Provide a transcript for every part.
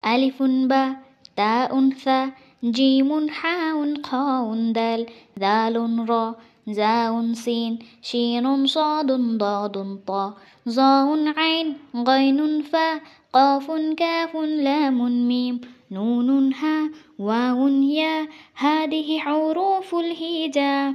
ألف باء تاء ثاء جيم حاء خاء دال ذال راء زاء سين شين صاد ضاد طاء ظاء عين غين فاء قاف كاف لام ميم نون هاء واو ياء هذه حروف الهجاء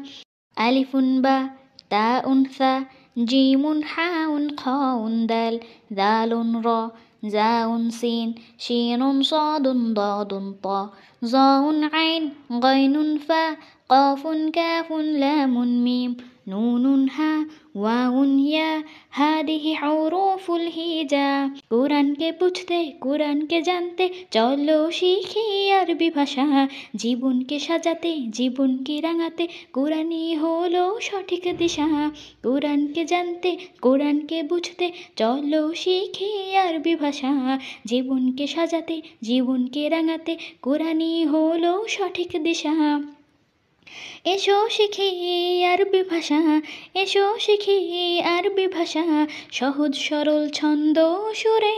ألف باء تاء ثاء جيم حاء خاء دال ذال راء زاء سين شين صاد ضاد طاء ظاء عين غين فاء قاف كاف لام ميم نون هاء واو ياء هذه حروف الهجاء কোরআনকে বুঝতে কোরআনকে জানতে চলো শিখি আরবি ভাষা জীবনকে সাজাতে জীবনকে রাঙাতে কোরআনই হলো সঠিক দিশা কোরআনকে জানতে কোরআনকে বুঝতে চলো শিখি আরবি ভাষা জীবনকে সাজাতে জীবনকে রাঙাতে কোরআনই হলো সঠিক দিশা এসো শিখি আরবি ভাষা এসো শিখি আরবি ভাষা সহজ সরল ছন্দ সুরে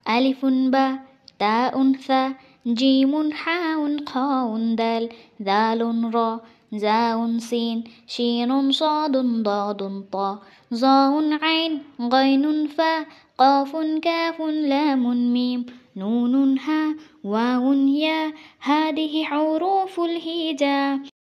আলিফুন বা তাউন সা জিমুন হাউন খাউন দাল দালুন র জাউন সিন শিনুন সাদুন দাদুন তা জাউন আইন গাইনুন ফা কাফুন কাফুন লামুন মিম نون ها واو يا هذه حروف الهجاء